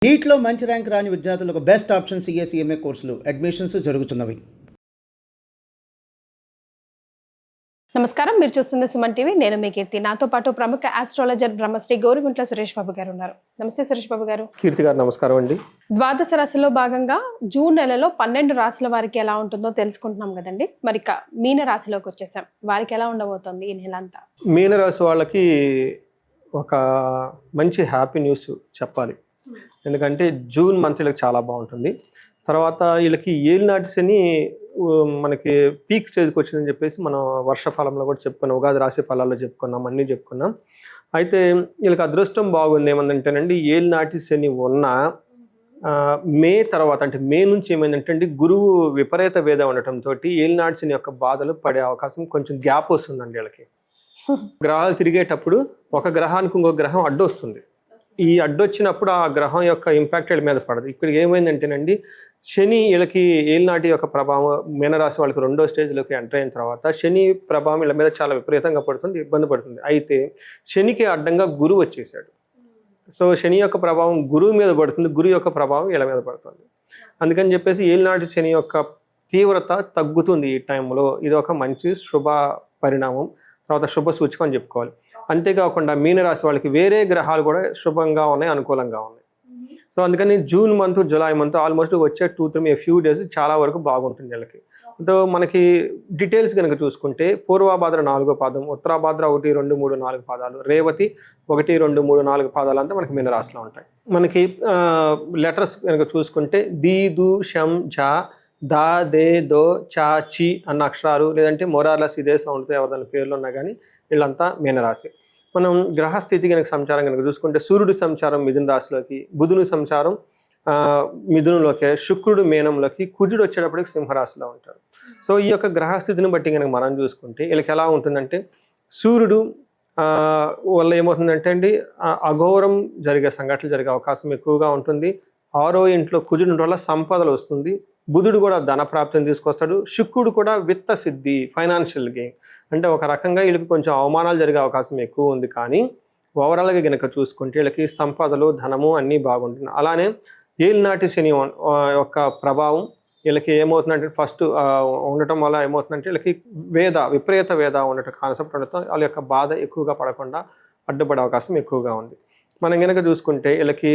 నీట్లో మంచి ర్యాంక్ రాని విద్యార్థులకు బెస్ట్ ఆప్షన్ సిఎస్ఈఎంఏ కోర్సులు అడ్మిషన్స్ జరుగుతున్నవి. నమస్కారం, మీరు చూస్తుంది సుమన్ టీవీ. నేను మీ కీర్తి. నాతో పాటు ప్రముఖ ఆస్ట్రాలజర్ బ్రహ్మశ్రీ గోరుగుంట్ల సురేష్ బాబు గారు ఉన్నారు. నమస్తే సురేష్ బాబు గారు. కీర్తి గారు నమస్కారం అండి. ద్వాదశ రాశిలో భాగంగా జూన్ నెలలో 12 రాశుల వారికి ఎలా ఉంటుందో తెలుసుకుంటున్నాం కదండి. మరి మీన రాశిలోకి వచ్చేసాం. వారికి ఎలా ఉండబోతుంది ఈ నెల అంతా? మీన రాశి వాళ్ళకి ఒక మంచి హ్యాపీ న్యూస్ చెప్పాలి. ఎందుకంటే జూన్ మంత్ వీళ్ళకి చాలా బాగుంటుంది. తర్వాత వీళ్ళకి ఏలినాటి శని మనకి పీక్ స్టేజ్కి వచ్చిందని చెప్పేసి మనం వర్షఫలంలో కూడా చెప్పుకున్నాం, ఉగాది రాశి ఫలాల్లో చెప్పుకున్నాం, అన్నీ చెప్పుకున్నాం. అయితే వీళ్ళకి అదృష్టం బాగుంది. ఏమందంటేనండి, ఏలినాటి శని ఉన్న మే తర్వాత అంటే మే నుంచి ఏమైందంటే అండి, గురువు విపరీత వేద ఉండటంతో ఏలినాటి శని యొక్క బాధలు పడే అవకాశం కొంచెం గ్యాప్ వస్తుందండి వీళ్ళకి. గ్రహాలు తిరిగేటప్పుడు ఒక గ్రహానికి ఇంకో గ్రహం అడ్డు వస్తుంది. ఈ అడ్డొచ్చినప్పుడు ఆ గ్రహం యొక్క ఇంపాక్ట్ వీళ్ళ మీద పడదు. ఇక్కడ ఏమైందంటేనండి, శని వీళ్ళకి ఏలినాటి యొక్క ప్రభావం మీనరాశి వాళ్ళకి 2వ స్టేజ్లోకి ఎంటర్ అయిన తర్వాత శని ప్రభావం వీళ్ళ మీద చాలా విపరీతంగా పడుతుంది, ఇబ్బంది పడుతుంది. అయితే శనికి అడ్డంగా గురువు వచ్చేసాడు. సో శని యొక్క ప్రభావం గురువు మీద పడుతుంది, గురువు యొక్క ప్రభావం వీళ్ళ మీద పడుతుంది. అందుకని చెప్పేసి ఏలినాటి శని యొక్క తీవ్రత తగ్గుతుంది ఈ టైంలో. ఇది ఒక మంచి శుభ పరిణామం, తర్వాత శుభ సూచకం అని చెప్పుకోవాలి. అంతేకాకుండా మీనరాశి వాళ్ళకి వేరే గ్రహాలు కూడా శుభంగా ఉన్నాయి, అనుకూలంగా ఉన్నాయి. సో అందుకని June month, July month almost వచ్చే 2-3 ఫ్యూ డేస్ చాలా వరకు బాగుంటుంది వీళ్ళకి. సో మనకి డీటెయిల్స్ కనుక చూసుకుంటే పూర్వభాద్ర 4వ పాదం, ఉత్తరాభాద్ర 1, 2, 3, 4 పాదాలు, రేవతి 1, 2, 3, 4 పాదాలు అంతా మనకి మీనరాశిలో ఉంటాయి. మనకి లెటర్స్ కనుక చూసుకుంటే ది, దు, షం, ఝ, దా, దే, దో, చా, చి అన్న అక్షరాలు, లేదంటే మొరార్లెస్ ఇదే సౌండ్తో ఎవరిదైనా పేర్లు ఉన్నా కానీ వీళ్ళంతా మీనరాశి. మనం గ్రహస్థితి కనుక సంచారం కనుక చూసుకుంటే సూర్యుడి సంచారం మిథున రాశిలోకి, బుధుని సంచారం మిథునంలోకి, శుక్రుడు మీనంలోకి, కుజుడు వచ్చేటప్పటికి సింహరాశిలో ఉంటారు. సో ఈ యొక్క గ్రహస్థితిని బట్టి కనుక మనం చూసుకుంటే వీళ్ళకి ఎలా ఉంటుందంటే, సూర్యుడు వల్ల ఏమవుతుందంటే అండి, అఘోరం జరిగే సంఘటనలు జరిగే అవకాశం ఎక్కువగా ఉంటుంది. 6వ ఇంట్లో కుజుడు వల్ల సంపదలు వస్తుంది. బుధుడు కూడా ధనప్రాప్తిని తీసుకొస్తాడు. శుక్రుడు కూడా విత్త సిద్ధి, ఫైనాన్షియల్ గెయిన్. అంటే ఒక రకంగా వీళ్ళకి కొంచెం అవమానాలు జరిగే అవకాశం ఎక్కువ ఉంది. కానీ ఓవరాల్గా కనుక చూసుకుంటే వీళ్ళకి సంపదలు, ధనము అన్నీ బాగుంటుంది. అలానే ఏలినాటి శని యొక్క ప్రభావం వీళ్ళకి ఏమవుతుందంటే, ఫస్ట్ ఉండటం వల్ల ఏమవుతుందంటే వీళ్ళకి విపరీత వేద ఉండటం కాన్సెప్ట్ ఉండటం వాళ్ళ యొక్క బాధ ఎక్కువగా పడకుండా అడ్డుపడే అవకాశం ఎక్కువగా ఉంది. మనం కనుక చూసుకుంటే వీళ్ళకి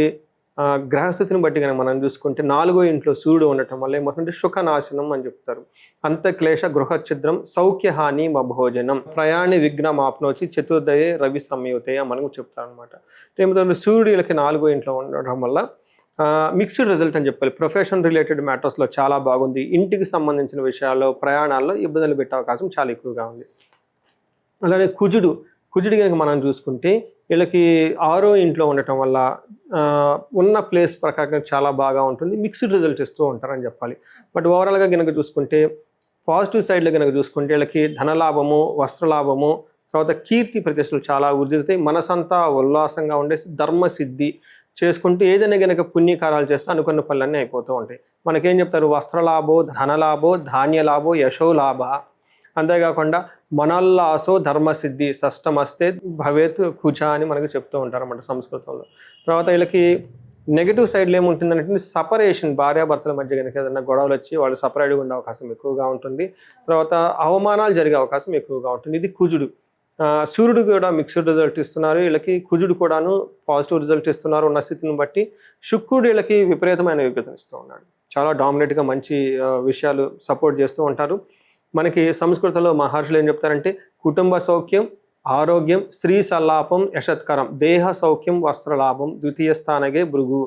గ్రహస్థితిని బట్టి కనుక మనం చూసుకుంటే 4వ ఇంట్లో సూర్యుడు ఉండటం వల్ల ఏమవుతుందంటే సుఖనాశనం అని చెప్తారు. అంతక్లేశ గృహఛిద్రం సౌఖ్యహాని మభోజనం ప్రయాణి విఘ్నం ఆప్నోచి చతుర్దయే రవి సంయుతే మనకు చెప్తారు అనమాట. ఏమవుతుందంటే సూర్యుడు వీళ్ళకి 4వ ఇంట్లో ఉండటం వల్ల మిక్స్డ్ రిజల్ట్ అని చెప్పాలి. ప్రొఫెషన్ రిలేటెడ్ మ్యాటర్స్లో చాలా బాగుంది. ఇంటికి సంబంధించిన విషయాల్లో, ప్రయాణాల్లో ఇబ్బందులు పెట్టే అవకాశం చాలా ఎక్కువగా ఉంది. అలానే కుజుడు కనుక మనం చూసుకుంటే వీళ్ళకి 6వ ఇంట్లో ఉండటం వల్ల ఉన్న ప్లేస్ ప్రకారం చాలా బాగా ఉంటుంది. మిక్స్డ్ రిజల్ట్ ఇస్తూ ఉంటారని చెప్పాలి. బట్ ఓవరాల్గా కనుక చూసుకుంటే పాజిటివ్ సైడ్లో కనుక చూసుకుంటే వీళ్ళకి ధనలాభము, వస్త్రలాభము, తర్వాత కీర్తి ప్రతిష్టలు చాలా వృద్ధి అవుతాయి. మనసంతా ఉల్లాసంగా ఉండేసి ధర్మసిద్ధి చేసుకుంటూ ఏదైనా కనుక పుణ్యకారాలు చేస్తే అనుకున్న పనులన్నీ అయిపోతూ ఉంటాయి. మనకేం చెప్తారు, వస్త్రలాభో, ధనలాభో, ధాన్యలాభో, యశోలాభ. అంతేకాకుండా మనల్లాసో ధర్మసిద్ధి షష్టమస్తే భవేత్ కుజ అని మనకు చెప్తూ ఉంటారు అన్నమాట సంస్కృతంలో. తర్వాత వీళ్ళకి నెగిటివ్ సైడ్లో ఏముంటుందంటే సపరేషన్, భార్యాభర్తల మధ్య కనుక ఏదైనా గొడవలు వచ్చి వాళ్ళు సపరేట్గా ఉండే అవకాశం ఎక్కువగా ఉంటుంది. తర్వాత అవమానాలు జరిగే అవకాశం ఎక్కువగా ఉంటుంది. ఇది కుజుడు. సూర్యుడు కూడా మిక్స్డ్ రిజల్ట్ ఇస్తున్నారు వీళ్ళకి, కుజుడు కూడాను పాజిటివ్ రిజల్ట్ ఇస్తున్నారు ఉన్న స్థితిని బట్టి. శుక్రుడు వీళ్ళకి విపరీతమైన యోగ్యతను ఇస్తూ ఉన్నాడు. చాలా డామినేట్గా మంచి విషయాలు సపోర్ట్ చేస్తూ ఉంటారు. మనకి సంస్కృతంలో మహర్షులు ఏం చెప్తారంటే, కుటుంబ సౌఖ్యం, ఆరోగ్యం, స్త్రీ సల్లాపం, యశత్కరం, దేహ సౌఖ్యం, వస్త్రలాభం, ద్వితీయ స్థానగే భృగు.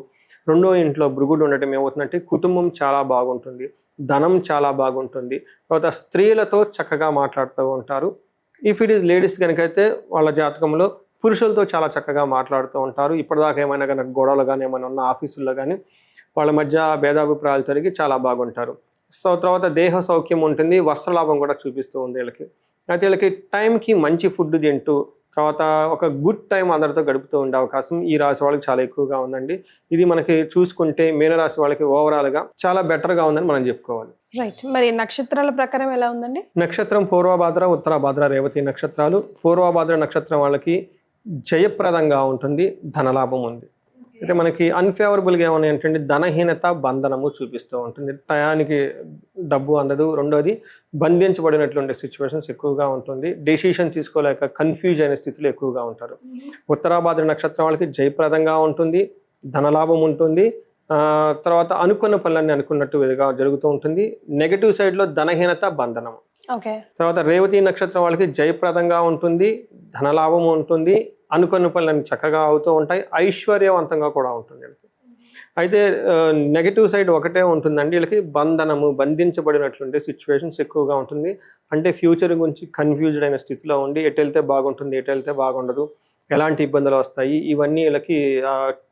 2వ ఇంట్లో భృగుడు ఉండటం ఏమవుతుందంటే కుటుంబం చాలా బాగుంటుంది, ధనం చాలా బాగుంటుంది. తర్వాత స్త్రీలతో చక్కగా మాట్లాడుతూ ఉంటారు. ఇఫ్ ఇట్ ఈస్ లేడీస్ కనుకైతే వాళ్ళ జాతకంలో పురుషులతో చాలా చక్కగా మాట్లాడుతూ ఉంటారు. ఇప్పటిదాకా ఏమైనా కనుక గొడవలు కానీ ఏమైనా ఉన్న ఆఫీసుల్లో కానీ వాళ్ళ మధ్య భేదాభిప్రాయాలు తొలగి చాలా బాగుంటారు. సో తర్వాత దేహ సౌఖ్యం ఉంటుంది, వస్త్రలాభం కూడా చూపిస్తూ ఉంది వీళ్ళకి. అయితే వీళ్ళకి టైంకి మంచి ఫుడ్ తింటూ తర్వాత ఒక గుడ్ టైం అందరితో గడుపుతూ ఉండే అవకాశం ఈ రాశి వాళ్ళకి చాలా ఎక్కువగా ఉందండి. ఇది మనకి చూసుకుంటే మీనరాశి వాళ్ళకి ఓవరాల్గా చాలా బెటర్గా ఉందని మనం చెప్పుకోవాలి. రైట్. మరి నక్షత్రాల ప్రకారం ఎలా ఉందండి? నక్షత్రం పూర్వభాద్ర, ఉత్తరాభాద్ర, రేవతి నక్షత్రాలు. పూర్వభాద్ర నక్షత్రం వాళ్ళకి జయప్రదంగా ఉంటుంది, ధనలాభం ఉంది. అయితే మనకి అన్ఫేవరబుల్గా ఏమన్నా ఏంటంటే ధనహీనత, బంధనము చూపిస్తూ ఉంటుంది. టయానికి డబ్బు అందదు. రెండోది బంధించబడినటువంటి సిచ్యువేషన్స్ ఎక్కువగా ఉంటుంది. డెసిషన్ తీసుకోలేక కన్ఫ్యూజ్ అయిన స్థితిలో ఎక్కువగా ఉంటారు. ఉత్తరాభాద్ర నక్షత్రం వాళ్ళకి జయప్రదంగా ఉంటుంది, ధనలాభం ఉంటుంది. తర్వాత అనుకున్న పనులన్నీ అనుకున్నట్టుగా జరుగుతూ ఉంటుంది. నెగటివ్ సైడ్లో ధనహీనత, బంధనం. ఓకే. తర్వాత రేవతి నక్షత్రం వాళ్ళకి జయప్రదంగా ఉంటుంది, ధనలాభం ఉంటుంది, అనుకున్న పనులన్నీ చక్కగా అవుతూ ఉంటాయి, ఐశ్వర్యవంతంగా కూడా ఉంటుంది. అయితే నెగటివ్ సైడ్ ఒకటే ఉంటుందండి, వీళ్ళకి బంధనము, బంధించబడినటువంటి సిచ్యువేషన్స్ ఎక్కువగా ఉంటుంది. అంటే ఫ్యూచర్ గురించి కన్ఫ్యూజ్డ్ అయిన స్థితిలో ఉండి ఎటు వెళ్తే బాగుంటుంది, ఎటు వెళ్తే బాగుండదు, ఎలాంటి ఇబ్బందులు వస్తాయి, ఇవన్నీ వీళ్ళకి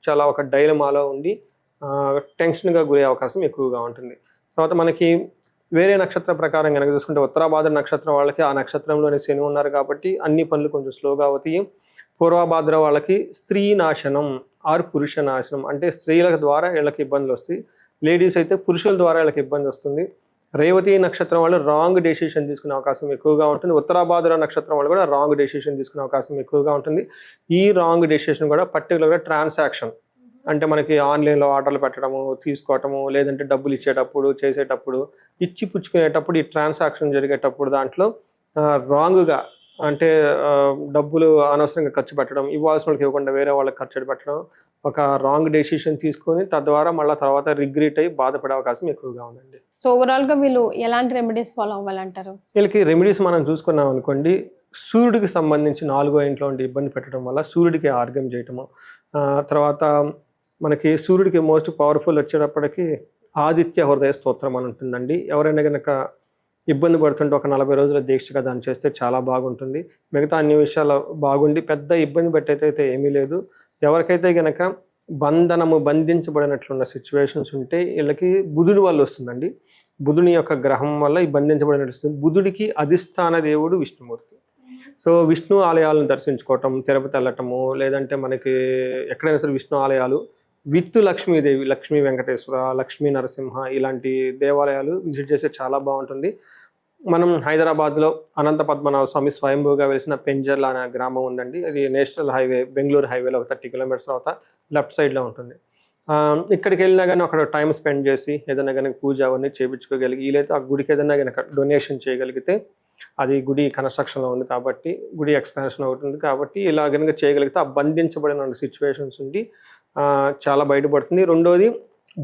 చాలా ఒక డైలమాలో ఉండి టెన్షన్గా గురే అవకాశం ఎక్కువగా ఉంటుంది. తర్వాత మనకి వేరే నక్షత్ర ప్రకారం కనుక చూసుకుంటే ఉత్తరాభాద్ర నక్షత్రం వాళ్ళకి ఆ నక్షత్రంలోనే శని ఉన్నారు కాబట్టి అన్ని పనులు కొంచెం స్లోగా అవుతాయి. పూర్వభాద్ర వాళ్ళకి స్త్రీ నాశనం ఆర్ పురుష నాశనం, అంటే స్త్రీల ద్వారా వీళ్ళకి ఇబ్బందులు వస్తాయి. లేడీస్ అయితే పురుషుల ద్వారా వీళ్ళకి ఇబ్బంది వస్తుంది. రేవతి నక్షత్రం వాళ్ళు రాంగ్ డెసిషన్ తీసుకునే అవకాశం ఎక్కువగా ఉంటుంది. ఉత్తరాభాద్ర నక్షత్రం వాళ్ళు కూడా రాంగ్ డెసిషన్ తీసుకునే అవకాశం ఎక్కువగా ఉంటుంది. ఈ రాంగ్ డెసిషన్ కూడా పర్టికులర్గా ట్రాన్సాక్షన్, అంటే మనకి ఆన్లైన్లో ఆర్డర్లు పెట్టడము, తీసుకోవటము, లేదంటే డబ్బులు ఇచ్చేటప్పుడు, చేసేటప్పుడు, ఇచ్చి పుచ్చుకునేటప్పుడు, ఈ ట్రాన్సాక్షన్ జరిగేటప్పుడు దాంట్లో రాంగ్గా, అంటే డబ్బులు అనవసరంగా ఖర్చు పెట్టడం, ఇవ్వాల్సిన వాళ్ళకి ఇవ్వకుండా వేరే వాళ్ళకి ఖర్చు పెట్టడం, ఒక రాంగ్ డెసిషన్ తీసుకొని తద్వారా మళ్ళీ తర్వాత రిగ్రెట్ అయ్యి బాధపడే అవకాశం ఎక్కువగా ఉందండి. సో ఓవరాల్గా వీళ్ళు ఎలాంటి రెమెడీస్ ఫాలో అవ్వాలంటారు? వీళ్ళకి రెమెడీస్ మనం చూసుకున్నాం అనుకోండి, సూర్యుడికి సంబంధించి 4వ ఇంట్లో ఉండి ఇబ్బంది పెట్టడం వల్ల సూర్యుడికి ఆర్గ్యం చేయటము, తర్వాత మనకి సూర్యుడికి మోస్ట్ పవర్ఫుల్ వచ్చేటప్పటికి ఆదిత్య హృదయ స్తోత్రం అని ఉంటుందండి. ఎవరైనా కనుక ఇబ్బంది పడుతుంటే ఒక 40 రోజుల దీక్షగా దాన్ని చేస్తే చాలా బాగుంటుంది. మిగతా అన్ని విషయాలు బాగుండి పెద్ద ఇబ్బంది పెట్టయితే ఏమీ లేదు. ఎవరికైతే కనుక బంధించబడినట్లున్న సిచ్యువేషన్స్ ఉంటే వీళ్ళకి బుధుడి వల్ల వస్తుందండి. బుధుని యొక్క గ్రహం వల్ల ఈ బంధించబడినట్లు వస్తుంది. బుధుడికి అధిష్టాన దేవుడు విష్ణుమూర్తి. సో విష్ణు ఆలయాలను దర్శించుకోవటం, తిరుపతి వెళ్ళటము, లేదంటే మనకి ఎక్కడైనా సరే విష్ణు ఆలయాలు విత్ లక్ష్మీదేవి, లక్ష్మీ వెంకటేశ్వర, లక్ష్మీ నరసింహ ఇలాంటి దేవాలయాలు విజిట్ చేస్తే చాలా బాగుంటుంది. మనం హైదరాబాద్లో అనంత పద్మనాభ స్వామి స్వయంభూగా వెలిసిన పెంజర్ల అనే గ్రామం ఉందండి. అది నేషనల్ హైవే, బెంగళూరు హైవేలో ఒక 30 కిలోమీటర్స్ తర్వాత లెఫ్ట్ సైడ్లో ఉంటుంది. ఇక్కడికి వెళ్ళినా కానీ అక్కడ టైం స్పెండ్ చేసి ఏదైనా కనుక పూజ అవన్నీ చేయించుకోగలిగి, వీలైతే ఆ గుడికి ఏదైనా కనుక డొనేషన్ చేయగలిగితే, అది గుడి కన్స్ట్రక్షన్లో ఉంది కాబట్టి గుడి ఎక్స్పాన్షన్ అవుతుంది కాబట్టి ఇలా కనుక చేయగలిగితే ఆ బంధించబడిన సిచ్యువేషన్స్ ఉండి చాలా బయటపడుతుంది. రెండోది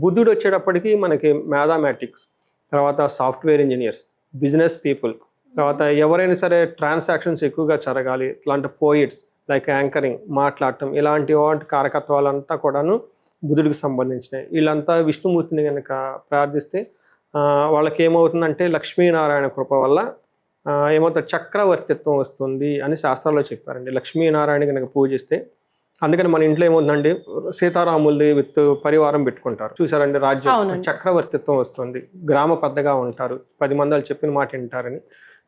బుద్ధుడు వచ్చేటప్పటికి మనకి మ్యాథమెటిక్స్, తర్వాత సాఫ్ట్వేర్ ఇంజనీర్స్, బిజినెస్ పీపుల్, తర్వాత ఎవరైనా సరే ట్రాన్సాక్షన్స్ ఎక్కువగా జరగాలి, ఇట్లాంటి పోయిట్స్ లైక్ యాంకరింగ్, మాట్లాడటం, ఇలాంటి కారకత్వాలంతా కూడాను బుధుడికి సంబంధించినవి. వీళ్ళంతా విష్ణుమూర్తిని కనుక ప్రార్థిస్తే వాళ్ళకి ఏమవుతుందంటే లక్ష్మీనారాయణ కృప వల్ల ఏమవుతుంది, చక్రవర్తిత్వం వస్తుంది అని శాస్త్రాల్లో చెప్పారండి. లక్ష్మీనారాయణ కనుక పూజిస్తే, అందుకని మన ఇంట్లో ఏమవుతుందండి, సీతారాముల్ని విత్ పరివారం పెట్టుకుంటారు చూసారండి, రాజ్యం చక్రవర్తిత్వం వస్తుంది, గ్రామ పెద్దగా ఉంటారు, 10 మంది వాళ్ళు చెప్పిన మాట వింటారని.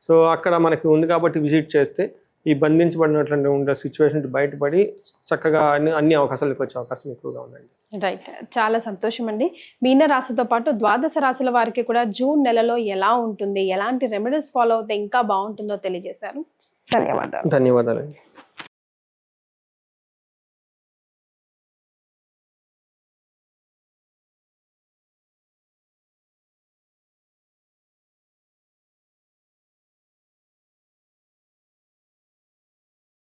సో అక్కడ మనకి ఉంది కాబట్టి విజిట్ చేస్తే ఈ బంధించబడినటువంటి ఉండే సిచ్యువేషన్ బయటపడి చక్కగా అన్ని అవకాశాలకు వచ్చే అవకాశం ఎక్కువగా ఉందండి. రైట్, చాలా సంతోషం అండి. మీన రాశితో పాటు ద్వాదశ రాశుల వారికి కూడా జూన్ నెలలో ఎలా ఉంటుంది, ఎలాంటి రెమెడీస్ ఫాలో అవుతే ఇంకా బాగుంటుందో తెలియజేశారు. ధన్యవాదాలు. ధన్యవాదాలండి.